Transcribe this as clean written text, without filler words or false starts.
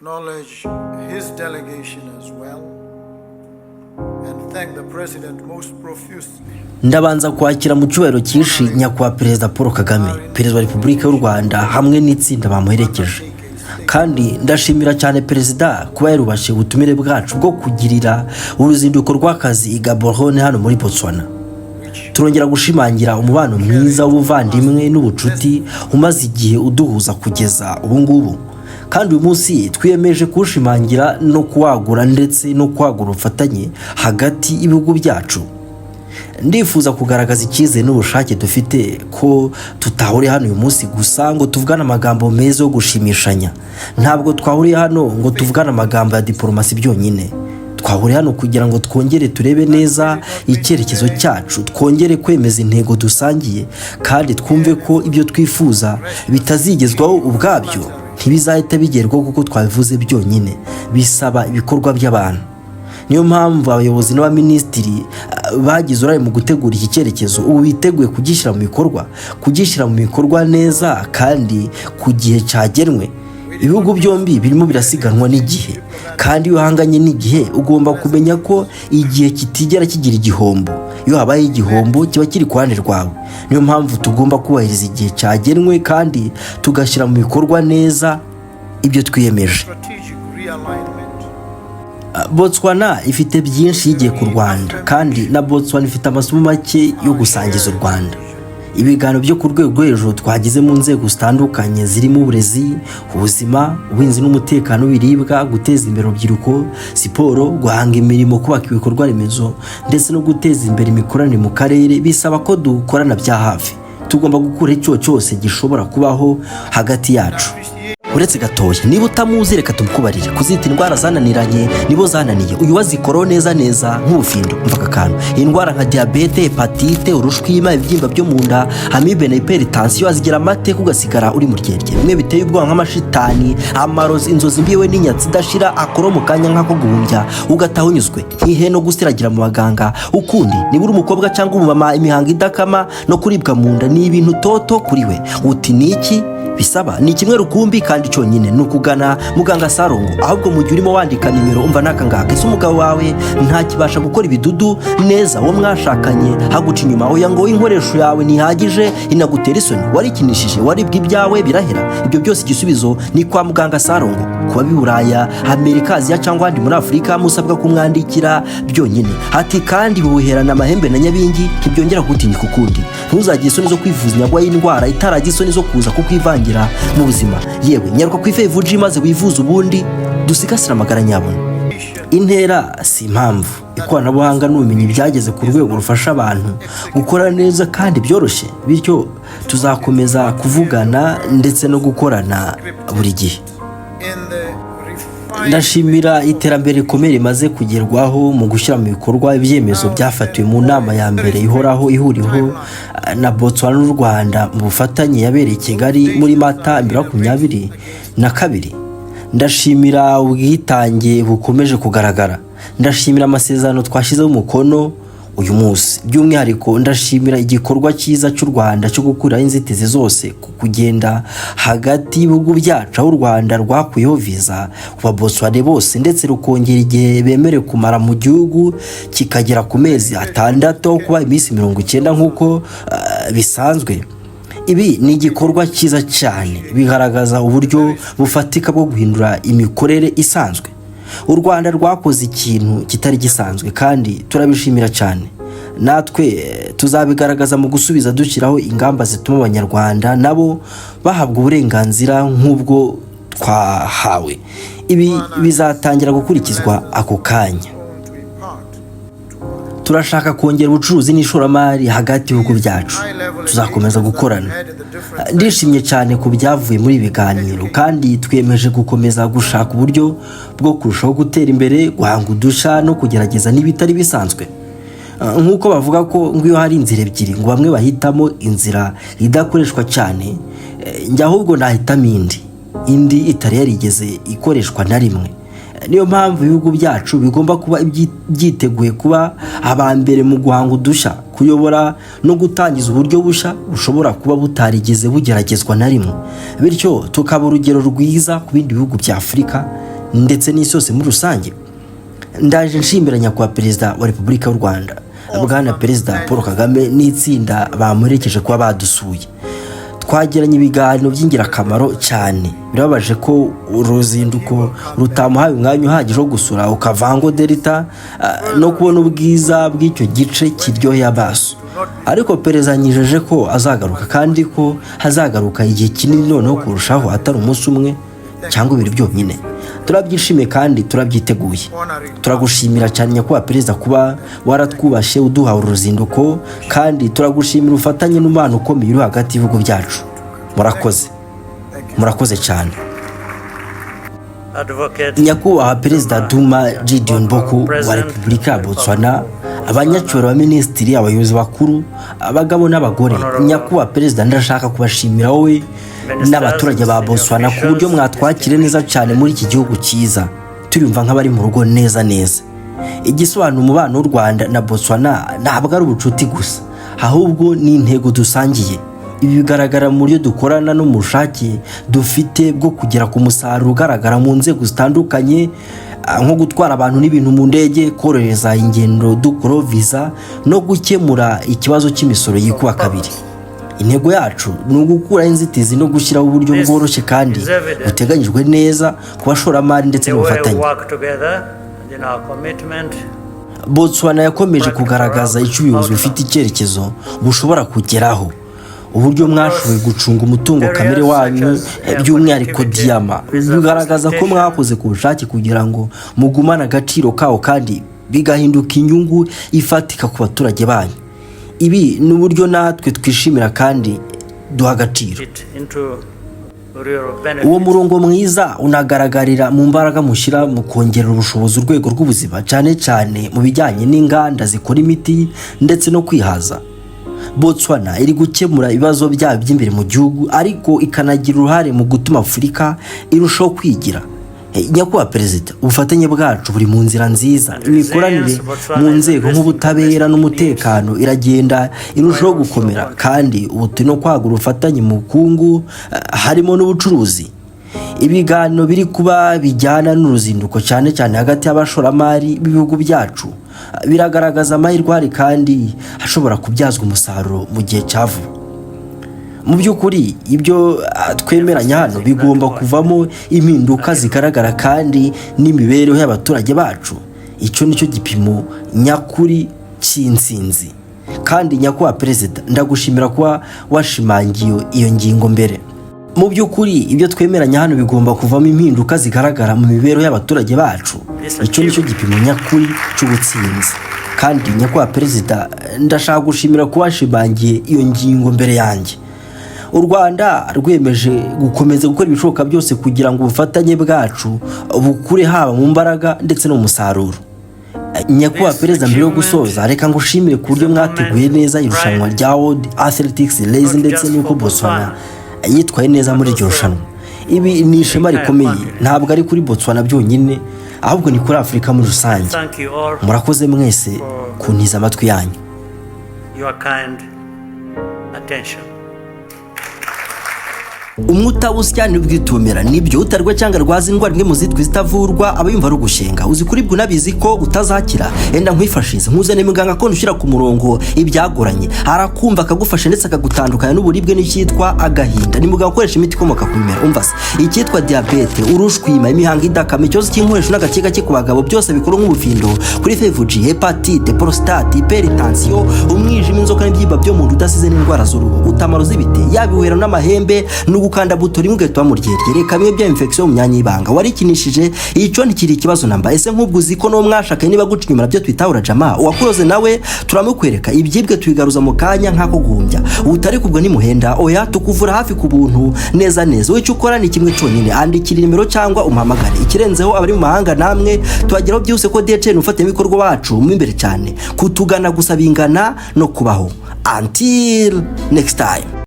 acknowledge his delegation as well and thank the president most profusely. Ndabanza kwakira mu cyubahiro cyinshi nyakubahwa Perezida Paul Kagame, Perezida wa Repubulika y'u Rwanda hamwe n'itsinda bamuherekeje. Kandi ndashimira cyane Perezida kuba yarubashe ubutumire bwacu bwo kugirira uruzinduko rw'akazi i Gaborone hano muri Botswana. Turongera gushimangira umubano mwiza w'ubuvandimwe n'ubucuti umaze igihe uduhuza kugeza ubu ngubu. Kandi uyu munsi twiyemeje kushimangira no kuwagura ndetse no kwagura ubufatanye hagati y'ibihugu byacu. Ndifuza kugaragaza icyizere n'ubushake dufite ko tutahuriye hano uyu munsi gusa ngo tuvugane amagambo meza yo gushimishanya. Ntabwo twahuriye hano ngo tuvugane amagambo ya diplomasi byonyine. Twahuriye hano kugira ngo twongere turebe neza icyerekezo cyacu, twongere kwemeza intego dusangiye kandi twumve ko ibyo twifuza bitazigezwaho ubwabyo, ntibizahita bigerwaho kuko twabivuze byonyine, bisaba ibikorwa by'abantu. Niyo mpamvu abayobozi n'abaminisitiri bagize uruhare mu gutegura iki cyerekezo ubu biteguye kugishyira mu bikorwa neza kandi ku gihe cyagenwe. Ibihugu byombi birimo birasiganwa n'igihe, kandi iyo uhanganye n'igihe ugomba kumenya ko igihe kitigera kigira igihombo. Iyo habaye igihombo kiba kiri ku ruhande rwawe. Niyo mpamvu tugomba kubahiriza igihe cyagenwe kandi tugashyira mu bikorwa neza ibyo twiyemeje. Botswana ifite byinshi yigiye ku Rwanda, kandi na Botswana ifite amasomo make yo gusangiza u Rwanda. Ibiganiro byo ku rwego rwo hejuru twagize mu nzego zitandukanye zirimo uburezi, ubuzima, ubuhinzi n'umutekano w'ibiribwa, guteza imbere urubyiruko, siporo, guhanga imirimo, kubaka ibikorwa remezo ndetse no guteza imbere imikoranire mu karere. Bisaba ko dukorana bya hafi. Tugomba gukura icyo cyose gishobora kubaho hagati yacu. Uretse gatoya, niba utamuzi reka tumukubarire. Kuzita indwara zananiranye nibo zananiye, uyu wazikoro neza nk'ubufindo. Mvuga kantu, indwara nka diabete, hepatite, urushwima, ibibyimba byo mu nda, amibe na hypertension azigira amate kugasigara uri mu ryerye. Bimwe biteye ubwoba nk'amashitani, amarozi, inzozi mbiwe n'inyatsi idashira, akoro mu kanya nk'ako guhumbya ugataha unyuzwe, ntihe no gusiragira mu baganga. Ukundi niba uri umukobwa cyangwa umumama, imihango idakama no kuribwa mu nda ni ibintu toto kuri we. Uti niki bisaba? Ni kimwe rukumbi kandi cyonyine ni ukugana muganga Sarongo. Ahubwo mu gihe urimo wandika nimero umva nakangaka, ese umugabo wawe ntakibasha gukora ibidudu neza, uwo mwashakanye haguca inyuma, oya ngo inkoresho yawe ntihagije inagutera isoni, warikinishije, waribwa ibyawe birahera. Ibyo byose igisubizo ni kwa muganga Sarongo. Kuba biburaya, Amerika, Aziya cyangwa ahandi muri Afurika musabwa kumwandikira byonyine. Hati kandi buherana amahembe na nyabingi ntibyongera gutinyuka ukundi. Ntuzagire isoni zo kwivuza inyagwa y'indwara itaragira isoni zo kuza kukwivangira mu buzima. Yewe nyaruka ku ifevuji maze wivuza ubundi dusigasira amagara nyabona. Intera si impamvu. Ikoranabuhanga n'ubumenyi byageze ku rwego rufasha abantu gukora neza kandi byoroshye, bityo tuzakomeza kuvugana ndetse no gukorana buri gihe. Ndashimira iterambere rikomeye rimaze kugerwaho mu gushyira mu bikorwa ibyemezo byafatiwe mu nama ya mbere ihoraho ihuriweho na Botswana n'u Rwanda mu bufatanye yabereye i Kigali muri Mata 2022. Ndashimira ubwitange bukomeje kugaragara. Ndashimira amasezerano twashyizeho umukono uyu munsi. By'umwihariko ndashimira igikorwa cyiza cy'u Rwanda cyo gukuraho inzitizi zose ku kugenda hagati y'ibihugu byacu, aho u Rwanda rwakuyeho visa ku Botswana bose ndetse rukongera igihe bemerewe kumara mu gihugu kikagera ku mezi 6 kuba iminsi 90 nk'uko bisanzwe. Ibi ni igikorwa cyiza cyane, bigaragaza uburyo bufatika bwo guhindura imikorere isanzwe. U Rwanda rwakoze ikintu kitari gisanzwe kandi turabishimira cyane. Natwe tuzabigaragaza mu gusubiza dushyiraho ingamba zituma abanyarwanda nabo bahabwa uburenganzira nk'ubwo twahawe. Ibi bizatangira gukurikizwa ako kanya. Turashaka kongera ubucuruzi n'ishoramari hagati y'ibihugu byacu. Tuzakomeza gukorana. Ndishimye cyane ku byavuye muri biganiro kandi twiyemeje gukomeza gushaka uburyo bwo kurushaho gutera imbere, guhanga udusha no kugerageza n'ibitari bisanzwe. Nk'uko bavuga ko ngo iyo hari inzira ebyiri ngo bamwe bahitamo inzira idakoreshwa cyane, njye ahubwo nahitamo indi itari yarigeze ikoreshwa na rimwe. Niyo mpamvu ibihugu byacu bigomba kuba byiteguye kuba abambere mu guhanga udushya, kuyobora no gutangiza uburyo bushya bushobora kuba butarigeze bugeragezwa na rimwe, bityo tukaba urugero rwiza ku bindi bihugu bya Afurika ndetse n'isi yose muri rusange. Ndaje nshimira nyakubahwa perezida wa Repubulika y'u Rwanda Bwana Perezida Paul Kagame n'itsinda bamuherekeje kuba badusuye. Twagiranye ibiganiro by'ingirakamaro cyane. Birababaje ko uruzinduko rutamuhaye umwanya uhagije wo gusura ukavango Delta no kubona ubwiza bw'icyo gice kiryoheye amaso. Ariko perezida yijeje ko azagaruka kandi ko hazagaruka igihe kinini noneho kurushaho, atari umunsi umwe cyangwa ibiri byonyine. Turabyishimiye kandi turabyiteguye. Turagushimira cyane nyakubahwa perezida kuba waratwubashe uduha uruzinduko, kandi turagushimira ufatanye n'umubano ukomeye uri hagati y'ibihugu byacu. Murakoze cyane. Nyakubahwa perezida Duma Gideon Boko wa Repubulika ya Botswana, abanyacyubahiro b'abaminisitiri, abayobozi bakuru, abagabo n'abagore, nyakubahwa perezida ndashaka kubashimira wowe n'abaturage ba Bostwana ku buryo mwatwakire neza cyane muri iki gihugu cyiza. Turumva nk'abari mu rugo neza. Igisobanura umubano w'u Rwanda na Botswana ntabwo ari ubucuti gusa, ahubwo ni intego dusangiye. Ibi bigaragara mu buryo dukorana no mu bushake dufite bwo kugera ku musaruro ugaragara mu nzego zitandukanye, nko gutwara abantu n'ibintu mu ndege, korohereza ingendo dukora visa no gukemura ikibazo cy'imisoro yikuba kabiri. Intego yacu ni ugukuraho inzitizi no gushyiraho uburyo bworoshye kandi buteganyijwe neza ku bashoramari ndetse n'ubufatanye. Botswana yakomeje kugaragaza icyo ubuyobozi bufite icyerekezo bushobora kugeraho, uburyo mwashoboye gucunga umutungo kamere wanyu, by'umwihariko diyama. Bigaragaza ko mwakoze ku bushake kugira ngo mugumane agaciro kawo kandi bigahinduka inyungu ifatika ku baturage banyu. Ibi ni uburyo natwe twishimira kandi duha agaciro. Uwo murongo mwiza unagaragarira mu mbaraga mushyira mu kongerera ubushobozi urwego rw'ubuzima, cyane cyane mu bijyanye n'inganda zikora imiti ndetse no kwihaza. Botswana iri gukemura ibibazo byabo by'imbere mu gihugu, ariko ikanagira uruhare mu gutuma Afurika irushaho kwigira. Nyakubahwa perezida, ubufatanye bwacu buri mu nzira nziza. Imikoranire mu nzego nk'ubutabera n'umutekano iragenda irushaho gukomera, kandi ubu turi no kwagura ubufatanye mu bukungu, harimo n'ubucuruzi. Ibiganiro biri kuba bijyana n'uruzinduko cyane hagati y'abashoramari b'ibihugu byacu biragaragaza amahirwe ahari kandi ashobora kubyazwa umusaruro mu gihe cya vuba. Mu by'ukuri ibyo twemeranya hano bigomba kuvamo impinduka zigaragara kandi n'imibereho y'abaturage bacu. Icyo nicyo gipimo nyakuri cy'intsinzi. Kandi nyakubahwa perezida, ndagushimira kuba washimangiye iyo ngingo mbere. Mu by'ukuri ibyo twemeranya hano bigomba kuvamo impinduka zigaragara mu mibereho y'abaturage bacu. Icyo nicyo gipimo nyakuri cy'ubutsinzi. Kandi nyakubahwa perezida, ndashaka gushimira kuba washimangiye iyo ngingo mbere yanjye. U Rwanda rwemeje gukomeza gukora ibishoboka byose kugira ngo ubufatanye bwacu bukure, haba mu mbaraga ndetse no mu musaruro. Nyakubahwa perezida, mbere yo gusoza, reka ngushimire ku buryo mwateguye neza irushanwa rya World Athletics Race ndetse n'uko Botswana yitwaye neza muri iryo rushanwa. Ibi ni ishema rikomeye, ntabwo ari kuri Botswana byonyine, ahubwo ni kuri Afurika muri rusange. Murakoze mwese kuntiza amatwi yanyu. Umutabuzi cyane ubwitumira nibyo utarwa cyangwa rwaza indwara imwe mu zitwa zitavurwa abayumva ari ugushenga. Uzi kuri bwo nabizi ko utazakira, enda nkwifashize nkuzane muganga ko nushyira ku murongo ibyagoranye, arakumva akagufasha ndetse akagutandukanya n'uburibwe n'icyitwa agahinda. Ni muganga ukoresha imiti ikomoka ku bimera. Umva se, icyitwa diabete, urushwima, imihanga idakama, ikibazo cy'inkoresho n'agakeka cye ku bagabo, byose bikora nk'ubufindo kuri fevuji, hepatite, prostate, hypertension, umwijima, inzoka n'ibyimba byo mu nda udasize n'indwara z'uruhu, utamaro z'ibite, yabiwera n'amahembe n'ugukanda buto rimwe ugahita wamuryerye. Reka bimwe bya infection mu myanya y'ibanga warikinishije, icyo ntikiri ikibazo namba. Ese nk'ubwo uzi ko no mwashakaye niba guca inyuma nabyo twitahura jama, uwakuroze nawe turamukwereka ibyibwe tubigaruza mu kanya nk'ako guhumbya. Utari kubwo ni muhenda, oya tukuvura hafi ku buntu neza. Icyo ukora ni kimwe cyonyine, andikira nimero cyangwa umpamagare. Ikirenzeho abari mu mahanga namwe tuhageraho byose ko DHN ufate ibikorwa wacu mu imbere cyane, kutugana gusa bingana no kubaho. Until next time.